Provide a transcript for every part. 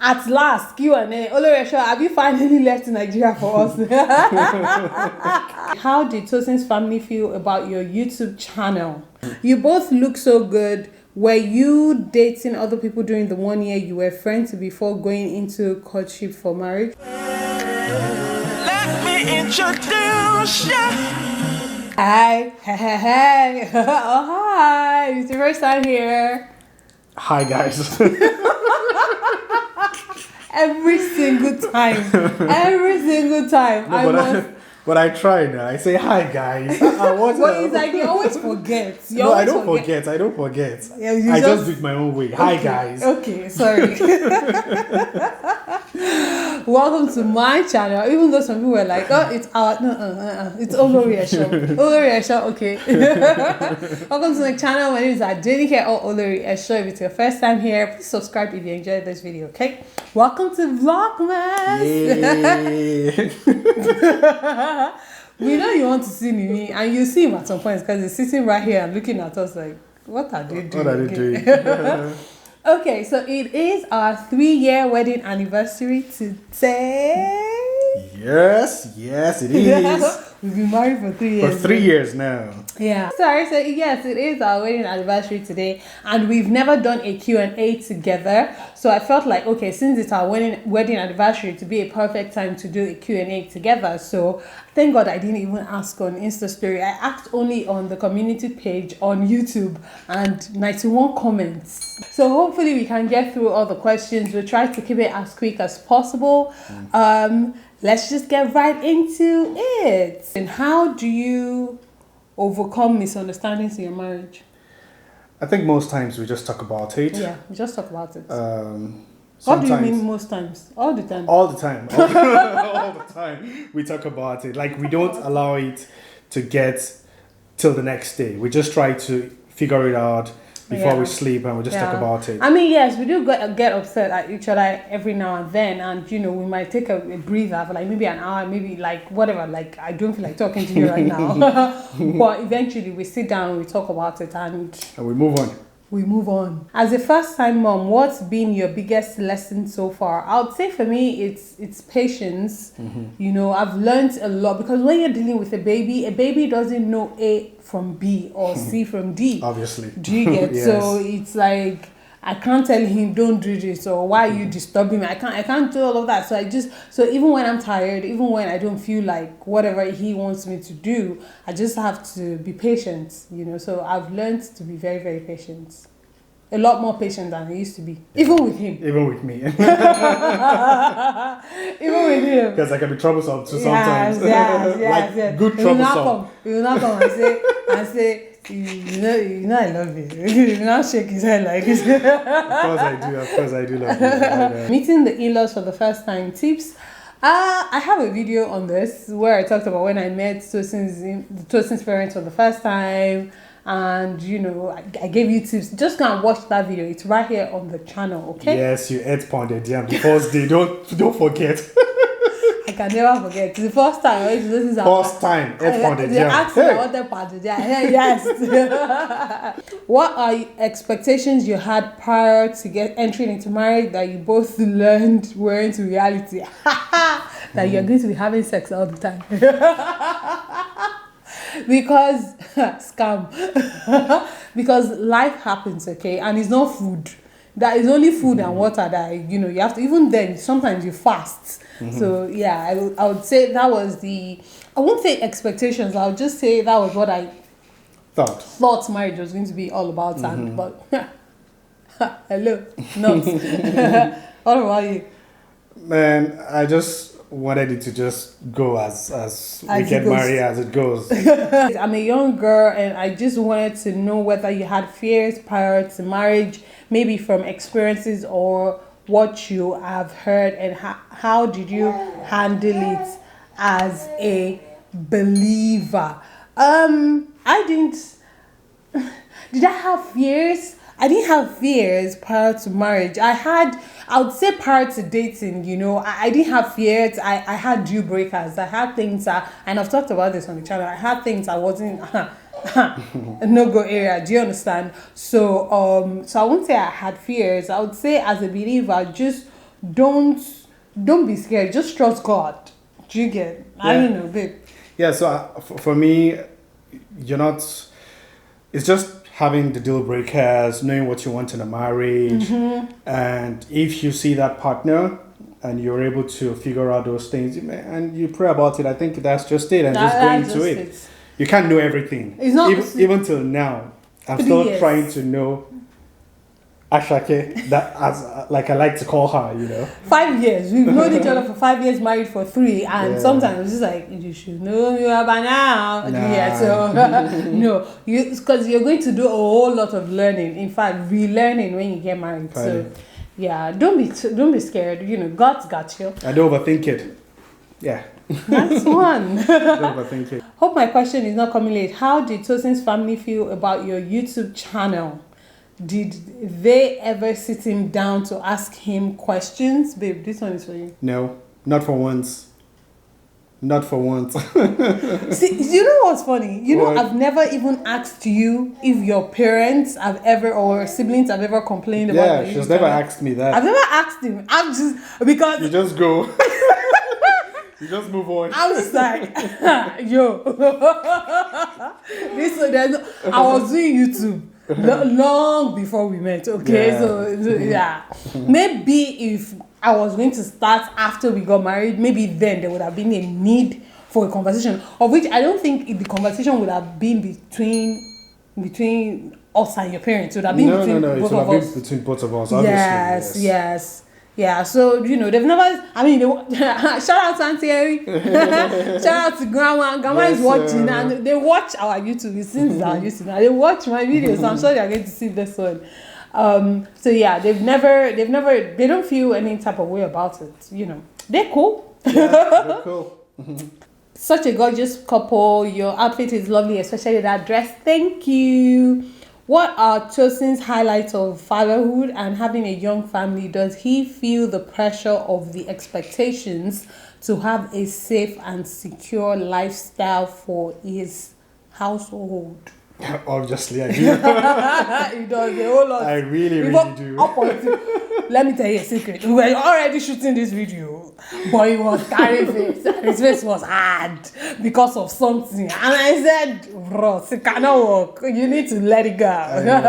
At last, Q&A. Olori Esho, have you finally left Nigeria for us? How did Tosin's family feel about your YouTube channel? You both look so good. Were you dating other people during the 1 year you were friends before going into courtship for marriage? Let me introduce you. Hi. Hey. Oh, hi. It's your first time here. Hi, guys. Every single time. No, but I try now. I say hi, guys. Well, it's like you always forget. I don't forget. Yeah, I just do it my own way. Hi, guys. Okay, sorry. Welcome to my channel. Even though some people were like, oh, it's our it's Olori Esho. Olori Esho, okay. Welcome to the channel. My name is Adenike or Olori Esho. If it's your first time here, please subscribe if you enjoyed this video, okay? Welcome to VLOGMAS. We know you want to see me, and you see him at some point because he's sitting right here and looking at us like, what are they doing? What are they doing? Okay, so it is our 3-year wedding anniversary today. Yes, it is. We've been married for 3 years. For 3 years now. Yeah. Sorry, so yes, it is our wedding anniversary today, and we've never done a Q&A together. So I felt like, okay, since it's our wedding anniversary, to be a perfect time to do a Q&A together. So thank God I didn't even ask on Insta story. I asked only on the community page on YouTube, and 91 comments. So hopefully we can get through all the questions. We'll try to keep it as quick as possible. Let's just get right into it. And how do you overcome misunderstandings in your marriage? I think most times we just talk about it. Yeah, we just talk about it. What do you mean most times? All the time? All the time. All the time we talk about it. Like, we don't allow it to get till the next day. We just try to figure it out before we sleep, and we just talk about it. I mean, yes, we do get upset at each other every now and then, and we might take a breather for like maybe an hour, maybe like whatever, like I don't feel like talking to you right now. But eventually we sit down, we talk about it, and we move on. As a first-time mom, what's been your biggest lesson so far? I would say for me, it's patience. You know, I've learned a lot, because when you're dealing with a baby doesn't know A from B or C from D. Obviously. Do you get? Yes. So it's like, I can't tell him don't do this, or why are you disturbing me? I can't do all of that. So even when I'm tired, even when I don't feel like whatever he wants me to do, I just have to be patient, you know. So I've learned to be very, very patient. A lot more patient than I used to be. Even with him. Even with me. Even with him. Because I can be troublesome too sometimes. Yes. Good troublesome. He will not come and say, you know I love you. He will not shake his head like this. Of course I do love you. Meeting the in-laws for the first time, tips. I have a video on this where I talked about when I met Tosin's parents for the first time. And, you know, I gave you tips. Just go and watch that video. It's right here on the channel, okay? Yes, you ate pounded yam the first day. Don't forget. I can never forget. It's the first time. This is first time, ate pounded yam. They asked me what the pounded yam. Yes. What are expectations you had prior to entering into marriage that you both learned weren't reality? That you're going to be having sex all the time. Because scam. Because life happens, okay, and it's not food. That is only food and water that you know you have to. Even then, sometimes you fast. So yeah, I would say that was I won't say expectations. I would just say that was what I thought marriage was going to be all about. And but hello, not. What about you? Man, I just wanted it to just go as we get married as it goes. I'm a young girl, and I just wanted to know whether you had fears prior to marriage, maybe from experiences or what you have heard, and how did you handle it as a believer? Did I have fears? I didn't have fears prior to marriage. I would say prior to dating, you know, I didn't have fears. I had deal breakers. I had things and I've talked about this on the channel. I had things I wasn't no-go area. Do you understand? So I wouldn't say I had fears. I would say as a believer, just don't be scared. Just trust God. Do you get? I don't know, babe. Yeah. So for me, you're not. It's just having the deal breakers, knowing what you want in a marriage, and if you see that partner and you're able to figure out those things and you pray about it, I think that's just it, and just go into it. You can't know everything. It's not even till now. I'm still trying to know Ashake, that as like I like to call her, 5 years. We've known each other for 5 years, married for 3, and sometimes it's just like, you should know me by now. Nah. Yeah, so no, because you're going to do a whole lot of learning. In fact, relearning when you get married. So yeah, don't be scared. God's got you. I don't overthink it. Yeah. That's one. Don't overthink it. Hope my question is not coming late. How did Tosin's family feel about your YouTube channel? Did they ever sit him down to ask him questions? Babe, this one is for you. No, not for once. Not for once. See, you know what's funny? I've never even asked you if your parents have ever or siblings have ever complained about Yeah, she's never asked me that. I've never asked him. I'm just because you just go. You just move on. I'm just like, yo. I was doing YouTube long before we met. Okay, so yeah. Maybe if I was going to start after we got married, maybe then there would have been a need for a conversation, of which I don't think the conversation would have been between us and your parents. It would have been between both of us. It would have been between both of us, obviously. Yes. Yeah, so they've never. I mean, shout out to Auntie Eri, shout out to Grandma. Grandma is watching, and they watch our YouTube. Since our YouTube now, they watch my videos. So I'm sure they're going to see this one. So yeah, they don't feel any type of way about it. They're cool. Yeah, they're cool. Such a gorgeous couple. Your outfit is lovely, especially that dress. Thank you. What are Tosin's highlights of fatherhood and having a young family? Does he feel the pressure of the expectations to have a safe and secure lifestyle for his household? Obviously, I do. He does a whole lot. I really do. Let me tell you a secret. We were already shooting this video, but he was carrying face. His face was hard because of something. And I said, Ross, it cannot work. You need to let it go. I know,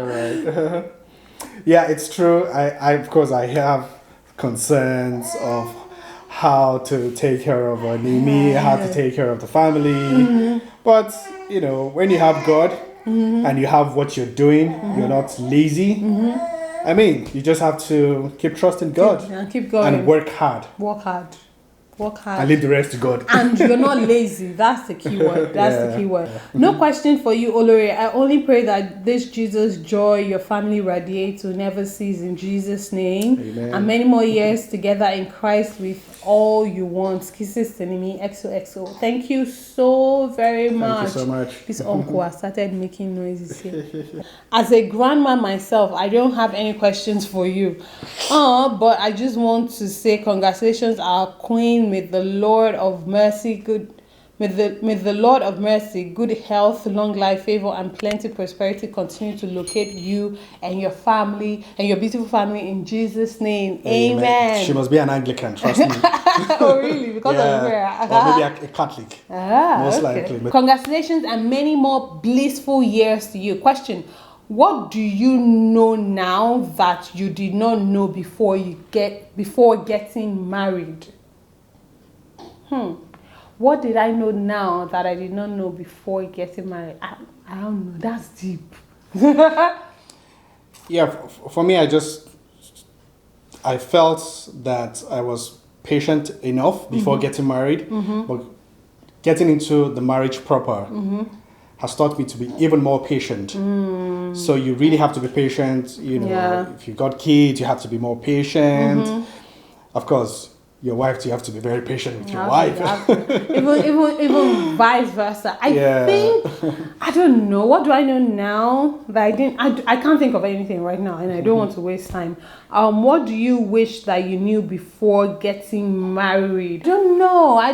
right? Yeah, it's true. I of course, I have concerns of how to take care of Nimi, how to take care of the family. But, when you have God and you have what you're doing, you're not lazy. I mean, you just have to keep trusting God. Keep going. And work hard. Work hard. And leave the rest to God. And you're not lazy. That's the key word. The key word. No question for you, Olori. I only pray that this Jesus joy your family radiates will never cease in Jesus' name. Amen. And many more years together in Christ with all you want. Kisses to me. XOXO. Thank you so very much. Thank you so much. This uncle has started making noises here. As a grandma myself, I don't have any questions for you. But I just want to say congratulations, our queen. May the Lord of mercy, good health, long life, favor, and plenty prosperity continue to locate you and your family and your beautiful family in Jesus' name. Amen. She must be an Anglican, trust me. Oh, really? Because of prayer. Or maybe a Catholic. Most likely. Congratulations and many more blissful years to you. Question: what do you know now that you did not know before getting married? What did I know now that I did not know before getting married? I don't know. That's deep. Yeah, for me, I felt that I was patient enough before getting married, but getting into the marriage proper has taught me to be even more patient. So you really have to be patient. If you got kids, you have to be more patient. Of course, your wife, you have to be very patient with your wife. Even vice versa. I think, I don't know. What do I know now that I didn't? I can't think of anything right now, and I don't want to waste time. What do you wish that you knew before getting married? I don't know. I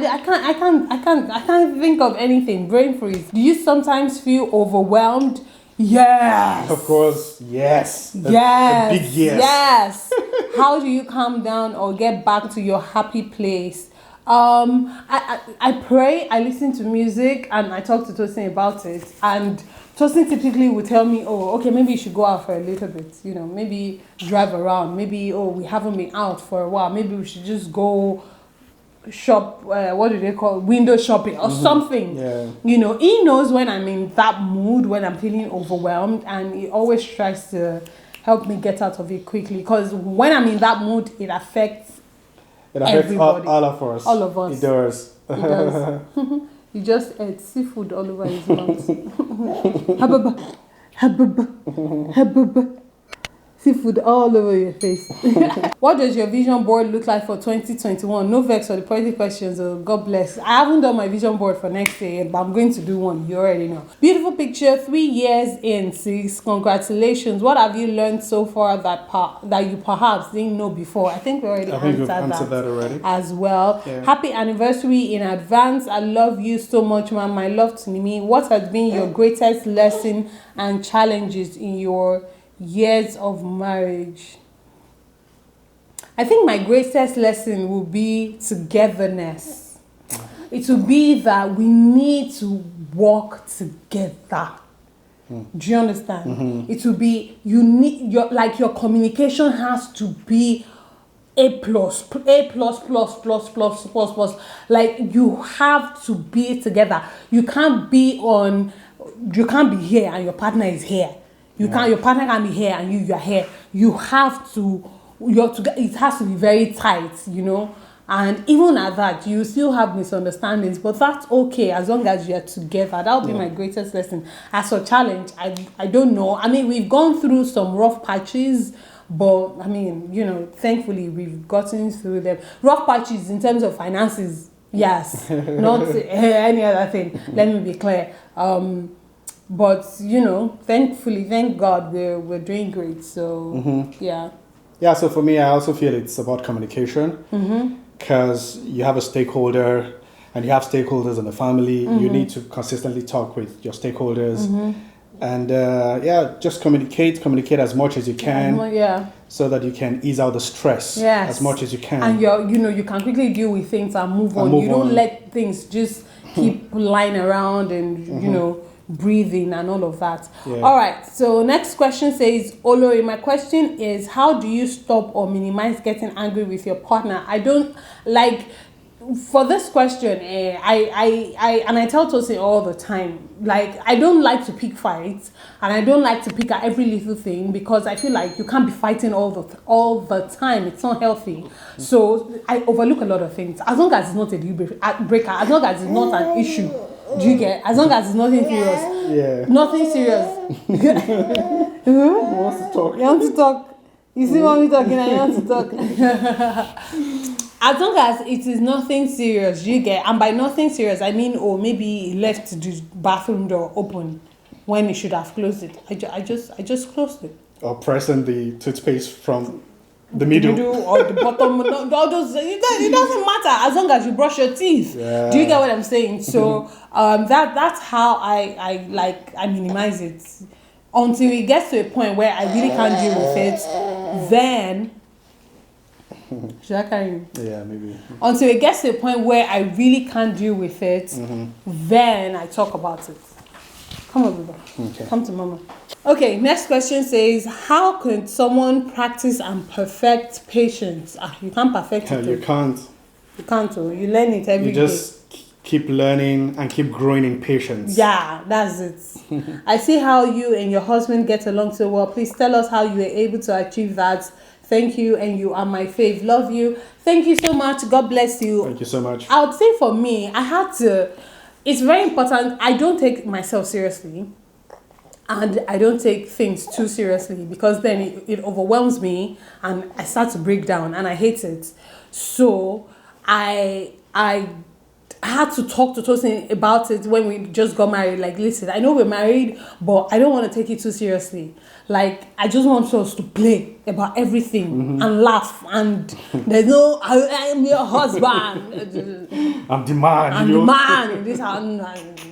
can't think of anything. Brain freeze. Do you sometimes feel overwhelmed Yes. Of course, yes. Yes. A big yes. Yes. How do you calm down or get back to your happy place? I pray, I listen to music, and I talk to Tosin about it. And Tosin typically would tell me, oh, okay, maybe you should go out for a little bit. You know, maybe drive around. Maybe, oh, we haven't been out for a while. Maybe we should just go shop, what do they call it? Window shopping or something. Yeah. You know, he knows when I'm in that mood, when I'm feeling overwhelmed, and he always tries to help me get out of it quickly, because when I'm in that mood, it affects everybody. All of us. All of us. It does. It does. He just ate seafood all over his mouth. Hababa, hababa, hababa. Seafood all over your face. What does your vision board look like for 2021? No vex for the poetic questions. Oh, God bless. I haven't done my vision board for next year, but I'm going to do one. You already know. Beautiful picture. 3 years in, sis. Congratulations. What have you learned so far that you perhaps didn't know before? I think we already answered that already as well. Yeah. Happy anniversary in advance. I love you so much, man. My love to me. What has been your greatest lesson and challenges in your years of marriage? I think my greatest lesson will be togetherness. It will be that we need to work together. Do you understand? Mm-hmm. It will be, your communication has to be A++. Like, you have to be together. You can't be here and your partner is here. Your partner can be here and you're here. It has to be very tight, you know. And even at that, you still have misunderstandings, but that's okay as long as you're together. That would be my greatest lesson. As a challenge, I don't know. I mean, we've gone through some rough patches, but I mean, you know, thankfully we've gotten through them. Rough patches in terms of finances, yes, not any other thing. Let me be clear. But you know, thankfully, thank God, we're doing great. So yeah. So for me, I also feel it's about communication, because you have a stakeholder and you have stakeholders in the family. You need to consistently talk with your stakeholders, and just communicate as much as you can, so that you can ease out the stress as much as you can. And you can quickly deal with things and move on. You don't let things just keep lying around and you know, breathing and all of that. All right, so next question says, Olori, my question is, how do you stop or minimize getting angry with your partner? I don't like, for this question, I tell Tosin all the time, like, I don't like to pick fights, and I don't like to pick at every little thing, because I feel like you can't be fighting all the time. It's not healthy. So I overlook a lot of things, as long as it's not a deal breaker, as long as it's not an issue. Do you get? As long as it's nothing serious. Yeah. Nothing serious. Who wants to talk? You want to talk? You see mommy talking and you want to talk. As long as it is nothing serious, you get? And by nothing serious, I mean, maybe he left the bathroom door open when he should have closed it. I just closed it. Or pressing the toothpaste from the middle or the bottom. It doesn't matter as long as you brush your teeth. Yeah. Do you get what I'm saying? So that's how I minimize it until it gets to a point where I really can't deal with it. Then should I carry you? Yeah, maybe. Until it gets to a point where I really can't deal with it, then I talk about it. Come on, Baba. Okay. Come to mama. Okay, next question says, how can someone practice and perfect patience? You can't perfect it. You can't. You can't. You learn it every day. You just keep learning and keep growing in patience. Yeah, that's it. I see how you and your husband get along so well. Please tell us how you were able to achieve that. Thank you, and you are my fave. Love you. Thank you so much. God bless you. Thank you so much. I would say for me, it's very important. I don't take myself seriously, and I don't take things too seriously, because then it overwhelms me and I start to break down and I hate it. So I had to talk to Tosin about it when we just got married. Like, listen, I know we're married, but I don't want to take it too seriously. Like, I just want us to play about everything and laugh, and there's no, I am your husband. I'm the man. I'm the man.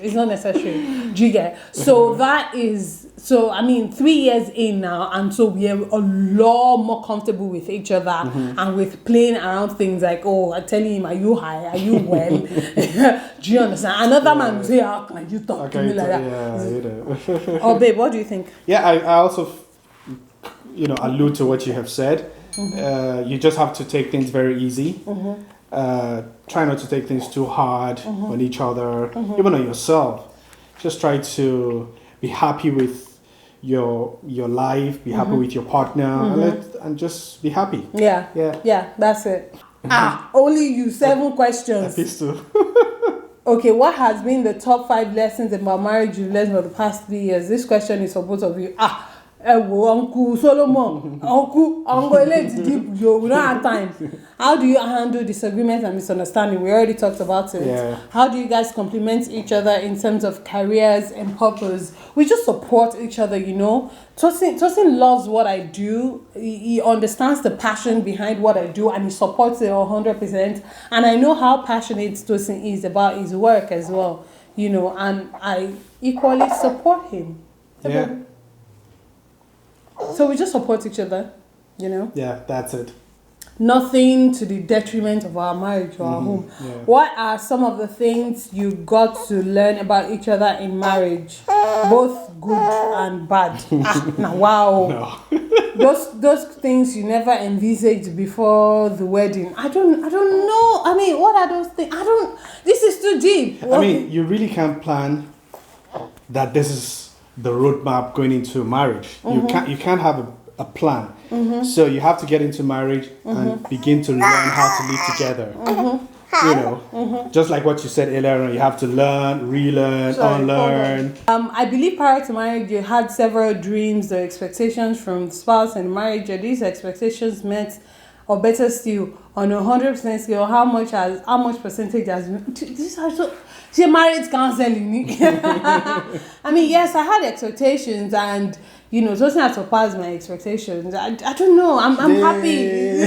It's not necessary. Do you get? So that is So, I mean, 3 years in now, and so we are a lot more comfortable with each other and with playing around things like, oh, I tell him, are you high? Are you well? Do you understand? Another man will say, how can you talk to me like that? Yeah, you know. Oh, babe, what do you think? Yeah, I also, allude to what you have said. You just have to take things very easy. Try not to take things too hard on each other, even on yourself. Just try to be happy with your life, be happy with your partner, and just be happy. Yeah, that's it. Only you 7 questions. These two. Okay, what has been the top 5 lessons about marriage you've learned for the past 3 years? This question is for both of you. Uncle Solomon, Uncle deep, we don't have time. How do you handle disagreement and misunderstanding? We already talked about it. Yeah. How do you guys complement each other in terms of careers and purpose? We just support each other, Tosin loves what I do. He understands the passion behind what I do, and he supports it 100%. And I know how passionate Tosin is about his work as well, and I equally support him. Yeah. So we just support each other, Yeah, that's it. Nothing to the detriment of our marriage or our home. Yeah. What are some of the things you got to learn about each other in marriage, both good and bad? Now, wow. No. those things you never envisaged before the wedding. I don't know. I mean, what are those things? This is too deep. I mean, you really can't plan that this is the roadmap going into marriage. You can't have a plan. So you have to get into marriage and begin to learn how to live together. Just like what you said earlier on, you have to learn, relearn, unlearn. I believe prior to marriage you had several dreams or expectations from the spouse and marriage. Are these expectations met, or better still, on a 100% scale, how much percentage has this also marriage counseling? I mean, yes, I had expectations, and Tosin has surpassed my expectations. I don't know. I'm happy.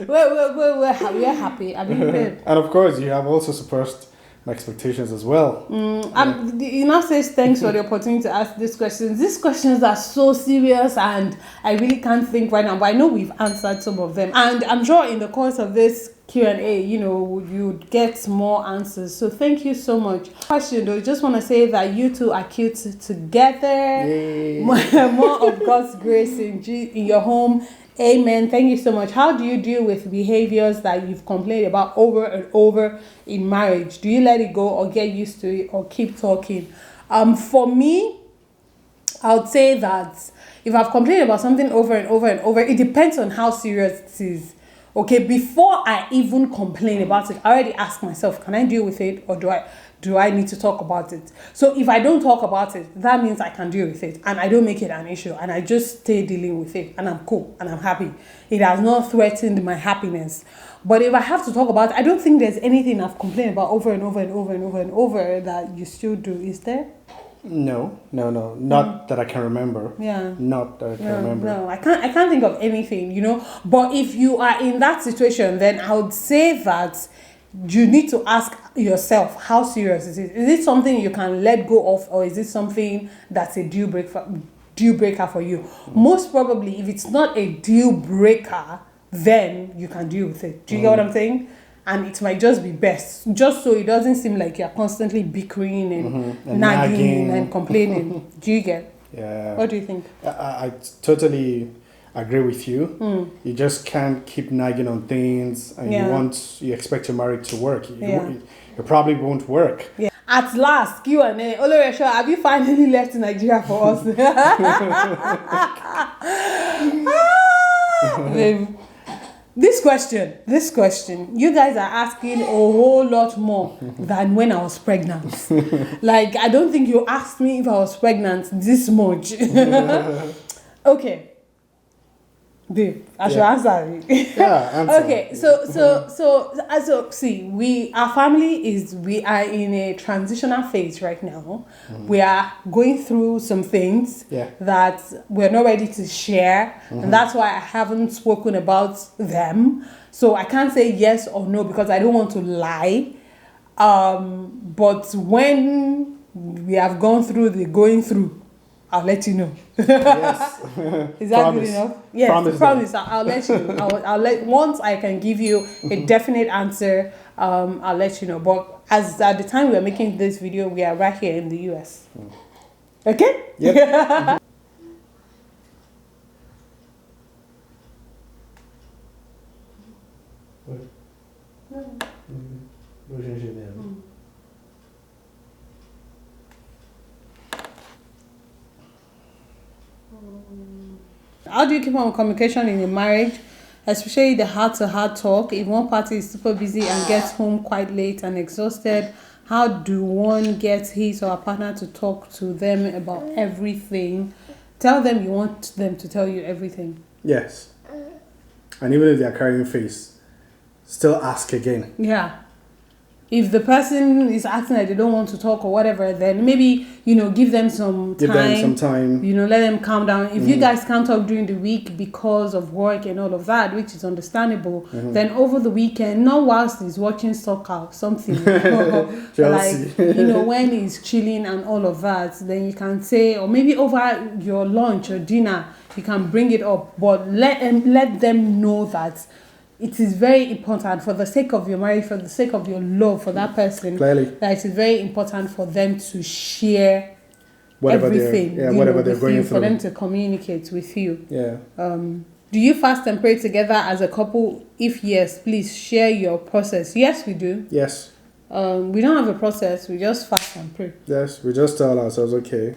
we're happy. I mean, babe. And of course, you have also surpassed my expectations as well. Says thanks for the opportunity to ask these questions. These questions are so serious, and I really can't think right now. But I know we've answered some of them, and I'm sure in the course of this Q&A, you'd get more answers. So thank you so much. Question though, just want to say that you two are cute together. Yay. More of God's grace in your home. Amen. Thank you so much. How do you deal with behaviors that you've complained about over and over in marriage? Do you let it go or get used to it or keep talking? For me, I would say that if I've complained about something over and over and over, it depends on how serious it is. Okay, before I even complain about it, I already ask myself, can I deal with it, or do I need to talk about it? So if I don't talk about it, that means I can deal with it, and I don't make it an issue, and I just stay dealing with it, and I'm cool, and I'm happy. It has not threatened my happiness. But if I have to talk about it, I don't think there's anything I've complained about over and over and over and over and over that you still do. Is there? No. Not that I can remember. Yeah. Not that I can remember. No, I can't think of anything, But if you are in that situation, then I would say that you need to ask yourself how serious it is. Is it something you can let go of, or is it something that's a deal breaker for you? Most probably, if it's not a deal breaker, then you can deal with it. Do you get what I'm saying? And it might just be best, just so it doesn't seem like you're constantly bickering and nagging and complaining. Do you get? Yeah. What do you think? I totally agree with you. You just can't keep nagging on things, and you expect your marriage to work. It probably won't work. Yeah. At last, Q&A. Olori Esho, have you finally left Nigeria for us? This question, you guys are asking a whole lot more than when I was pregnant. Like, I don't think you asked me if I was pregnant this much. Okay. Babe, I should answer it. Yeah, answer. Okay, so see, our family we are in a transitional phase right now. We are going through some things that we're not ready to share, and that's why I haven't spoken about them. So I can't say yes or no because I don't want to lie. But when we have gone through the going through, I'll let you know. Yes. Is that Promise. good enough? Yes, promise. I'll let you know. I'll let, once I can give you a definite answer, I'll let you know. But as at the time we are making this video, we are right here in the US. Okay? Yep. How do you keep on communication in a marriage, especially the heart-to-heart talk? If one party is super busy and gets home quite late and exhausted, how do one get his or her partner to talk to them about everything? Tell them you want them to tell you everything. Yes. And even if they are carrying face, still ask again. Yeah. If the person is acting like they don't want to talk or whatever, then maybe, give them some time. Give them some time. Let them calm down. If you guys can't talk during the week because of work and all of that, which is understandable, then over the weekend, not whilst he's watching soccer or something, like, when he's chilling and all of that, then you can say, or maybe over your lunch or dinner, you can bring it up, but let them know that it is very important for the sake of your marriage, for the sake of your love for that person. Clearly. That it is very important for them to share Whatever everything. whatever they're going through. For them to communicate with you. Yeah. Do you fast and pray together as a couple? If yes, please share your process. Yes, we do. Yes. We don't have a process. We just fast and pray. Yes, we just tell ourselves, okay,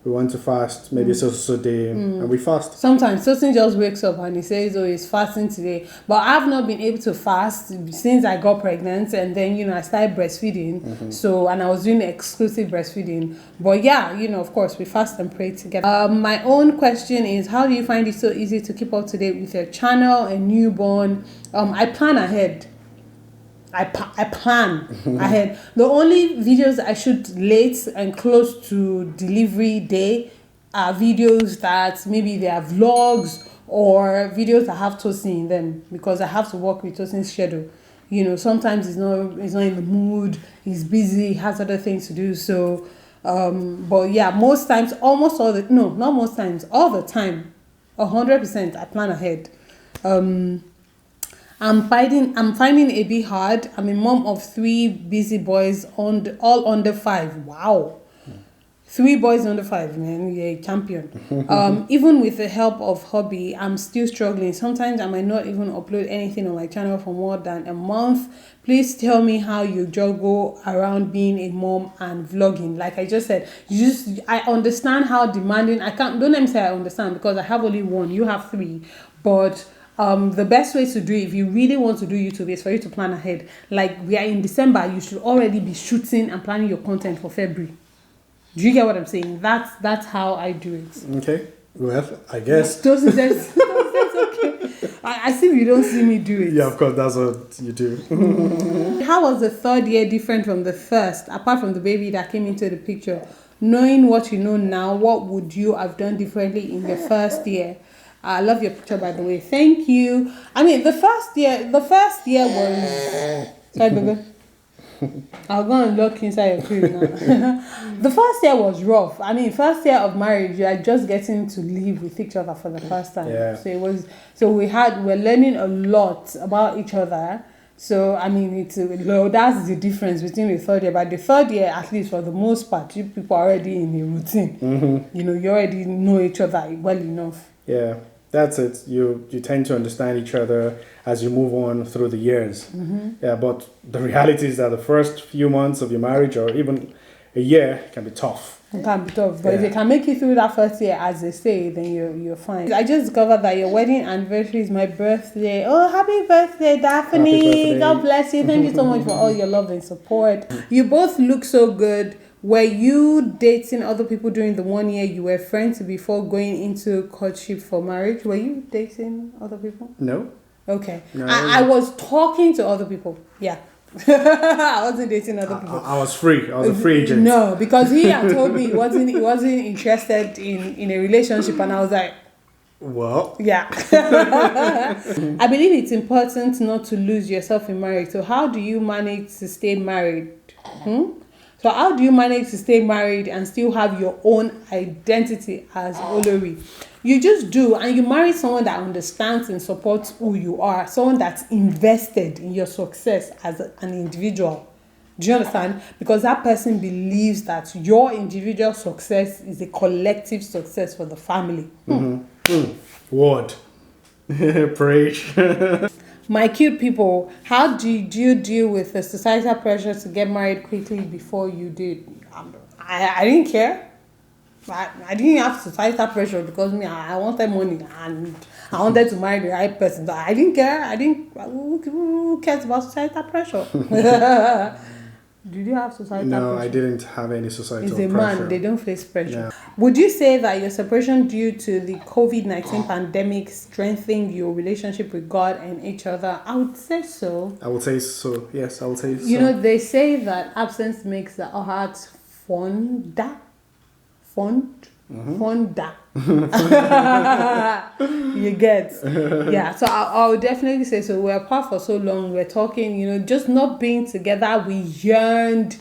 we want to fast, maybe so day, and we fast. Sometimes Tosin just wakes up and he says, oh, he's fasting today. But I've not been able to fast since I got pregnant, and then, I started breastfeeding. So, and I was doing exclusive breastfeeding. But yeah, of course, we fast and pray together. My own question is, how do you find it so easy to keep up to date with your channel and newborn? I plan ahead. I plan ahead. The only videos I shoot late and close to delivery day are videos that maybe they are vlogs or videos that have Tosin in them, because I have to work with Tosin's schedule. Sometimes he's not in the mood, he's busy, he has other things to do. So, but yeah, most times, all the time, 100%, I plan ahead. I'm finding it a bit hard. I'm a mom of 3 busy boys, all under 5. Wow. 3 boys under 5, man. You're a champion. Even with the help of hobby, I'm still struggling. Sometimes I might not even upload anything on my channel for more than a month. Please tell me how you juggle around being a mom and vlogging. Like I just said, I understand how demanding. Don't let me say I understand, because I have only 1. You have 3. But the best way to do it, if you really want to do YouTube, is for you to plan ahead. Like, we are in December, you should already be shooting and planning your content for February. Do you get what I'm saying? That's how I do it. Okay. Well, I guess. Tosin says, okay. I see you don't see me do it. Yeah, of course, that's what you do. How was the 3rd year different from the first, apart from the baby that came into the picture? Knowing what you know now, what would you have done differently in the first year? I love your picture, by the way. Thank you. I mean, the first year was... Sorry, baby. I'll go and look inside your crib now. The first year was rough. I mean, first year of marriage, you are just getting to live with each other for the first time. Yeah. We're learning a lot about each other. So, I mean, that's the difference between the 3rd year. But the 3rd year, at least for the most part, you people are already in a routine. You already know each other well enough. Yeah, that's it. You tend to understand each other as you move on through the years. Yeah, but the reality is that the first few months of your marriage, or even a year, can be tough. It can be tough, but if they can make you through that first year, as they say, then you're fine. I just discovered that your wedding anniversary is my birthday. Oh, happy birthday, Daphne! Happy birthday. God bless you. Thank you so much for all your love and support. You both look so good. Were you dating other people during the 1 year you were friends before going into courtship for marriage? Were you dating other people? No. Okay. No, I was talking to other people. Yeah. I wasn't dating other people. I was free. I was a free agent. No, because he had told me he wasn't interested in a relationship, and I was like, well, yeah. I believe it's important not to lose yourself in marriage. So how do you manage to stay married? So how do you manage to stay married and still have your own identity as Olori? You just do, and you marry someone that understands and supports who you are, someone that's invested in your success as an individual. Do you understand? Because that person believes that your individual success is a collective success for the family. Word. Preach. My cute people, how did you deal with the societal pressure to get married quickly before you did? I didn't care. I didn't have societal pressure because I wanted money and I wanted to marry the right person. So I didn't care. Who cares about societal pressure? Did you have societal pressure? No, I didn't have any societal pressure. It's a man, they don't face pressure. Yeah. Would you say that your separation due to the COVID-19 pandemic strengthened your relationship with God and each other? I would say so. I would say so. Yes, I would say so. You know, they say that absence makes the heart fonder. Fonda. You get? Yeah, so I would definitely say so. We're apart for so long, we're talking, you know, just not being together, we yearned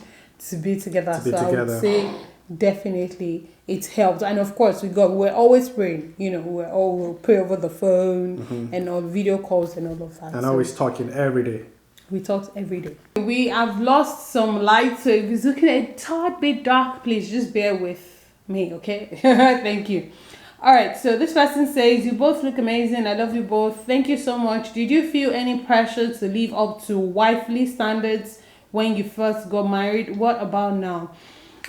to be together. I would say definitely it helped. And of course, we're always praying, you know, we'll pray over the phone and on video calls and all of that. And always talking every day. We talked every day. We have lost some light, so if it's looking a tad bit dark, please just bear with me, okay? Thank you. All right, so this person says, you both look amazing. I love you both. Thank you so much. Did you feel any pressure to live up to wifely standards when you first got married? What about now?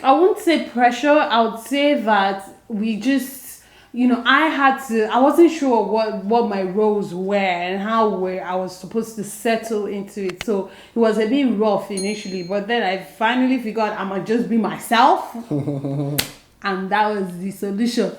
I wouldn't say pressure. I would say that we just, you know, I wasn't sure what my roles were and how I was supposed to settle into it. So it was a bit rough initially, but then I finally figured I might just be myself. And that was the solution.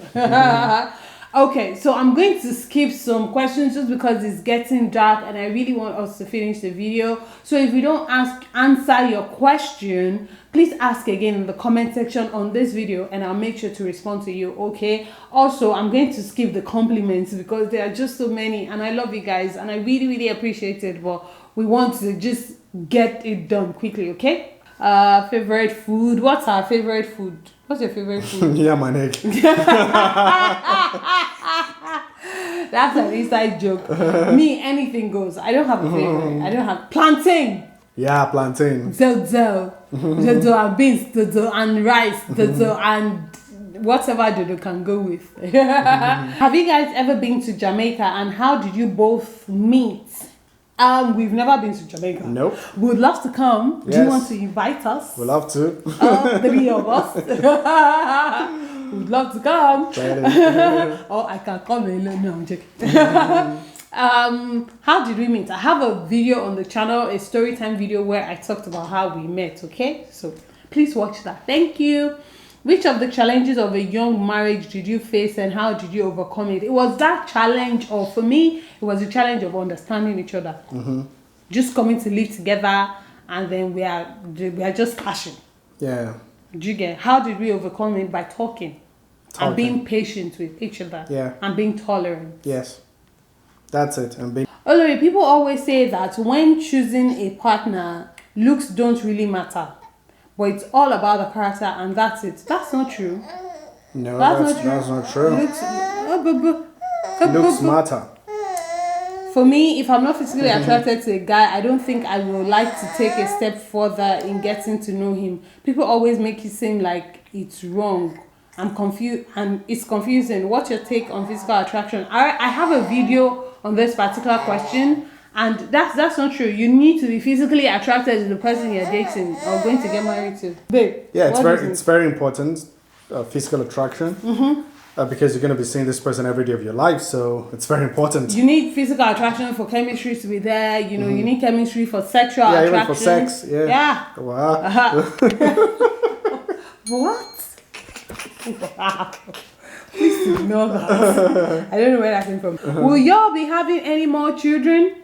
Okay, so I'm going to skip some questions just because it's getting dark and I really want us to finish the video. So if you don't answer your question, please ask again in the comment section on this video and I'll make sure to respond to you, okay? Also, I'm going to skip the compliments because there are just so many and I love you guys and I really, really appreciate it, but we want to just get it done quickly, okay? Favorite food. What's our favorite food? What's your favorite food? Yeah, my neck. That's an inside joke. Me, anything goes. I don't have a favorite. I don't have plantain. Yeah, plantain. Dodo and beans, dodo and rice, dodo and whatever dodo can go with. Have you guys ever been to Jamaica and how did you both meet? We've never been to Jamaica. Nope. We would love to come. Yes. Do you want to invite us? We'd love to. The three of us. We'd love to come. Or I can come alone. No, I'm joking. How did we meet? I have a video on the channel, a story time video where I talked about how we met, okay? So please watch that. Thank you. Which of the challenges of a young marriage did you face and how did you overcome it? It was that challenge, or for me, it was a challenge of understanding each other. Just coming to live together and then we are just clashing. Yeah. Do you get? How did we overcome it? By talking. And being patient with each other. Yeah. And being tolerant. Yes. That's it. And being. Although people always say that when choosing a partner, looks don't really matter. But it's all about the character and that's it. That's not true. No, that's not true. Looks matter. For me, if I'm not physically attracted to a guy, I don't think I would like to take a step further in getting to know him. People always make it seem like it's wrong. I'm confused and it's confusing. What's your take on physical attraction? I have a video on this particular question. And that's not true. You need to be physically attracted to the person you're dating or going to get married to. Babe, yeah, it's very important, physical attraction, because you're going to be seeing this person every day of your life, so it's very important. You need physical attraction for chemistry to be there. You know, you need chemistry for sexual attraction. Yeah, even for sex. Yeah. Wow. What? Wow. Please ignore that. I don't know where that came from. Will y'all be having any more children?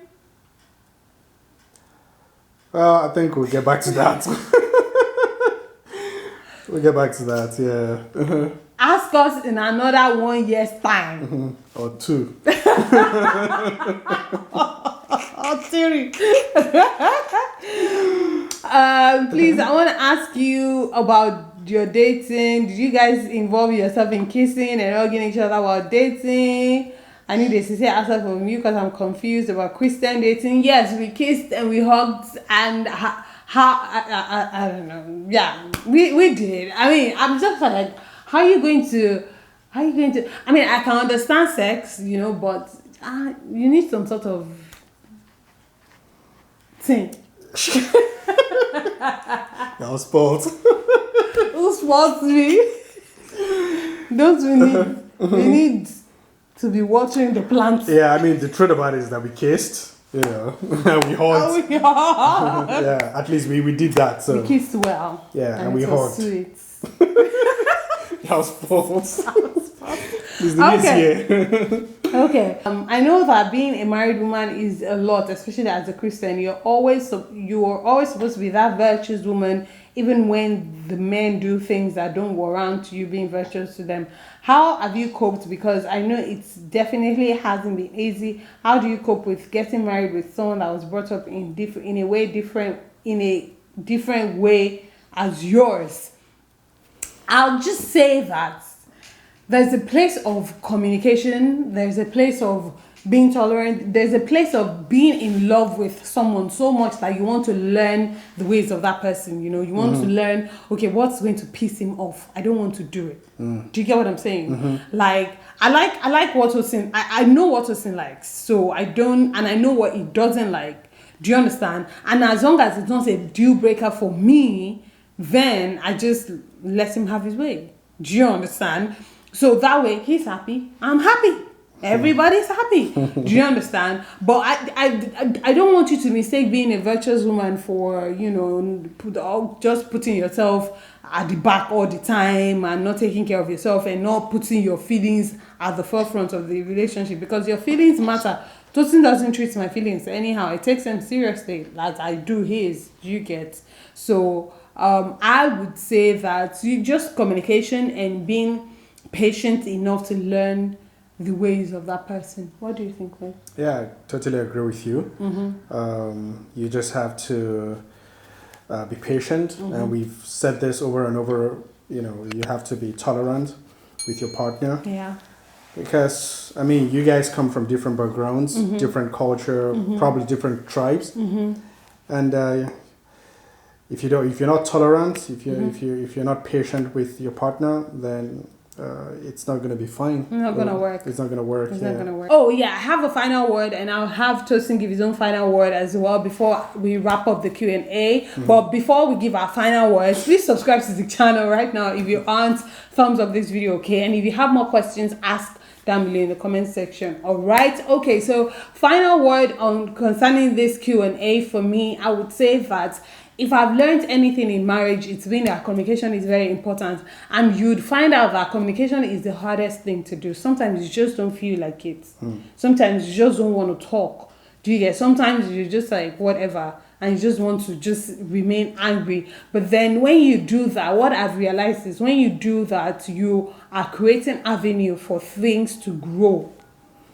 I think we'll get back to that. We'll get back to that, yeah. Ask us in another 1 year's time. Or 2. Or 3. Please, I want to ask you about your dating. Did you guys involve yourself in kissing and hugging each other while dating? I need a sincere answer from you because I'm confused about Christian dating. Yes, we kissed and we hugged and I don't know. Yeah, we did. I mean, I'm just like, how are you going to? I mean, I can understand sex, you know, but you need some sort of thing. That was spoiled. Who spoils me? Don't we need? We need to be watering the plants. Yeah, I mean, the truth about it is that we kissed, you know, and we hugged. Yeah, at least we did that. So we kissed well. Yeah, and we hugged. Sweet. That was false. Okay. Okay. I know that being a married woman is a lot, especially as a Christian. You are always supposed to be that virtuous woman, even when the men do things that don't warrant you being virtuous to them. How have you coped? Because I know it's definitely hasn't been easy. How do you cope with getting married with someone that was brought up in a different way as yours? I'll just say that there's a place of communication, there's a place of being tolerant, there's a place of being in love with someone so much that you want to learn the ways of that person, you know, you want to learn, okay, what's going to piss him off? I don't want to do it. Do you get what I'm saying? Like, I like what Tosin, I know what Tosin likes, so I know what he doesn't like. Do you understand? And as long as it's not a deal breaker for me, then I just let him have his way. Do you understand? So that way he's happy, I'm happy, everybody's happy. Do you understand? But I don't want you to mistake being a virtuous woman for, you know, just putting yourself at the back all the time and not taking care of yourself and not putting your feelings at the forefront of the relationship, because your feelings matter. Tosin doesn't treat my feelings anyhow. I take them seriously like I do his. You get? So I would say that you just communication and being patient enough to learn the ways of that person. What do you think, Will? Yeah, I totally agree with you. You just have to be patient, and we've said this over and over. You know, you have to be tolerant with your partner. Yeah. Because I mean, you guys come from different backgrounds, different culture, probably different tribes, and if you're not tolerant, if you're not patient with your partner, then it's not going to be fine. It's not going to work. It's not going to work. It's not going to work. Oh yeah, I have a final word, and I'll have Tosin give his own final word as well before we wrap up the Q&A. But before we give our final words, please subscribe to the channel right now if you aren't. Thumbs up this video, okay? And if you have more questions, ask down below in the comment section. All right. Okay. So final word on concerning this Q&A for me, I would say that if I've learned anything in marriage, it's been that communication is very important, and you'd find out that communication is the hardest thing to do. Sometimes you just don't feel like it. Sometimes you just don't want to talk. Do you get? Sometimes you're just like whatever, and you just want to just remain angry. But then when you do that, what I've realized is when you do that, you are creating avenue for things to grow,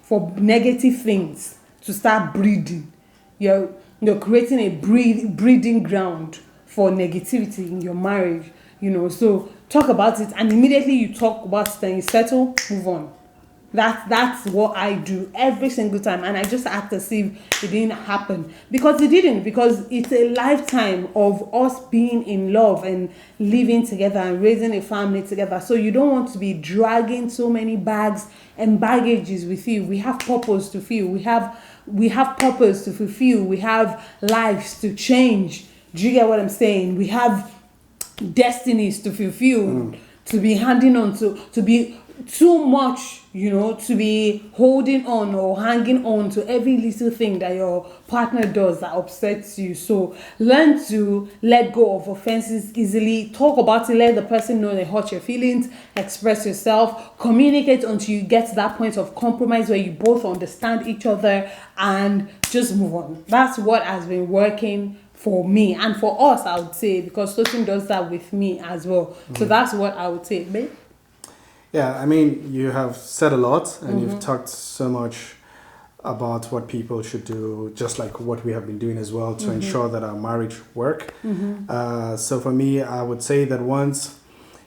for negative things to start breeding. You're creating a breeding ground for negativity in your marriage, you know. So talk about it, and immediately you talk about it and you settle, move on. That's what I do every single time, and I just act as if it didn't happen, because it didn't, because it's a lifetime of us being in love and living together and raising a family together. So you don't want to be dragging so many bags and baggages with you. We have purpose to feel. We have purpose to fulfill. We have lives to change. Do you get what I'm saying? We have destinies to fulfill, to be handing on to be too much, you know, to be holding on or hanging on to every little thing that your partner does that upsets you. So learn to let go of offenses easily. Talk about it. Let the person know they hurt your feelings. Express yourself. Communicate until you get to that point of compromise where you both understand each other, and just move on. That's what has been working for me and for us, I would say, because Tosin does that with me as well. So that's what I would say, babe. Yeah, I mean, you have said a lot, and you've talked so much about what people should do, just like what we have been doing as well to ensure that our marriage work. So for me, I would say that once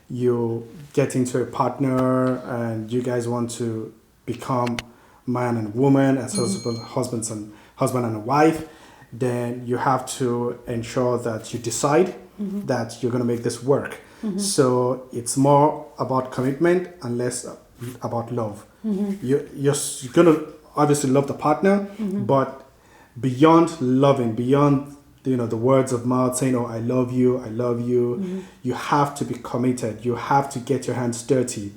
you get into a partner and you guys want to become man and woman as husband and a wife, then you have to ensure that you decide that you're going to make this work. So it's more about commitment and less about love. You're going to obviously love the partner, but beyond loving, beyond the words of mouth saying, "Oh, I love you," you have to be committed. You have to get your hands dirty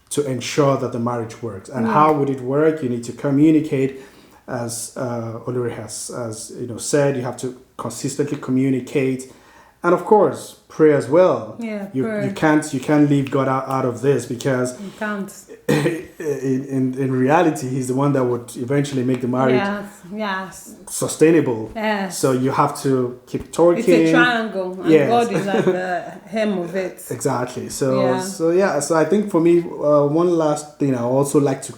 to ensure that the marriage works. And how would it work? You need to communicate, as Olori has said. You have to consistently communicate, and of course pray as well. You can't leave God out of this, because you can't. in reality, he's the one that would eventually make the marriage sustainable. So you have to keep talking. It's a triangle, and God is at the hem of it. Exactly. So I think for me, one last thing I also like to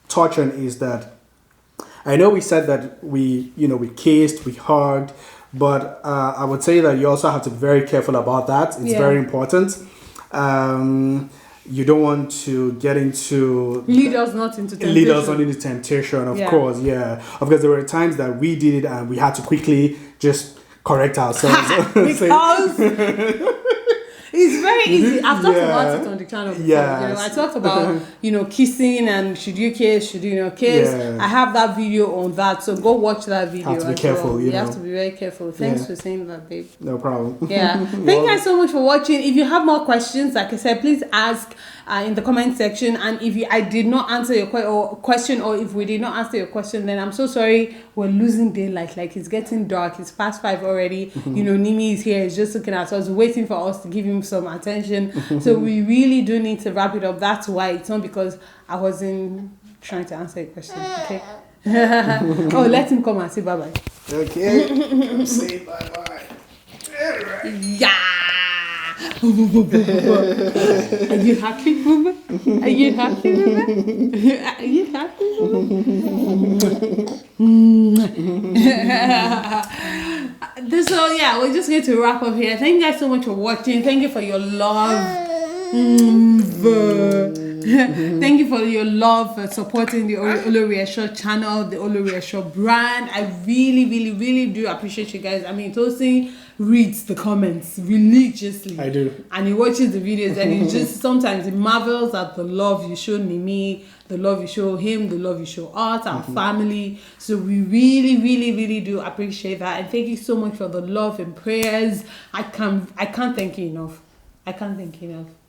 touch on is that I know we said that we kissed, we hugged, but I would say that you also have to be very careful about that. It's very important. You don't want to get into... Lead us not into temptation, of course, Because there were times that we did it and we had to quickly just correct ourselves. Because... It's very easy. I've talked about it on the channel before. I talked about, kissing and should you kiss, should you not kiss. I have that video on that, so go watch that video. You have to be careful, You have to be very careful. Thanks for saying that, babe. No problem. Thank you guys so much for watching. If you have more questions, like I said, please ask in the comment section. And if I did not answer your question, or if we did not answer your question, then I'm so sorry. We're losing daylight. Like, it's getting dark. It's past 5 already. Nimi is here. He's just looking at us, waiting for us to give him some attention. So we really do need to wrap it up. That's why. It's not because I wasn't trying to answer your question. Okay. Oh, let him come and say bye bye. Okay. Say bye bye. Are you happy, Mama? Are you happy, Mama? Are you happy, So we're just going to wrap up here. Thank you guys so much for watching. Thank you for your love. Thank you for your love for supporting the Olori Esho channel, the Olori Esho brand. I really, really, really do appreciate you guys. I mean, Tosin reads the comments religiously. I do. And he watches the videos, and he just sometimes he marvels at the love you show Nimi, the love you show him, the love you show us, our family. So we really, really, really do appreciate that. And thank you so much for the love and prayers. I can't thank you enough.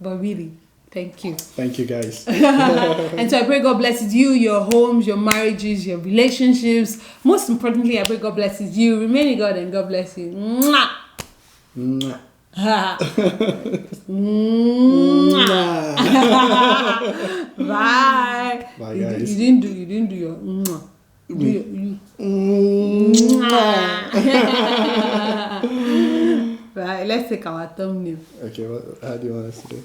But really, thank you. Thank you, guys. And so I pray God blesses you, your homes, your marriages, your relationships. Most importantly, I pray God blesses you. Remain in God and God bless you. Mwah. Mwah. Bye. Bye, guys. You didn't do your mwah. Right, let's take our thumbnail. Okay, how do you want us to do?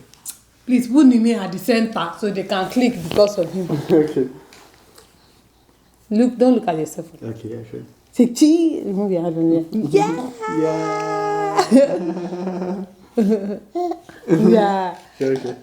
Please put Nimi at the center so they can click because of him. Okay. Don't look at yourself. Okay, yeah, sure. Say cheese. Remove your hand from here. Yeah. Yeah. Yeah. Okay.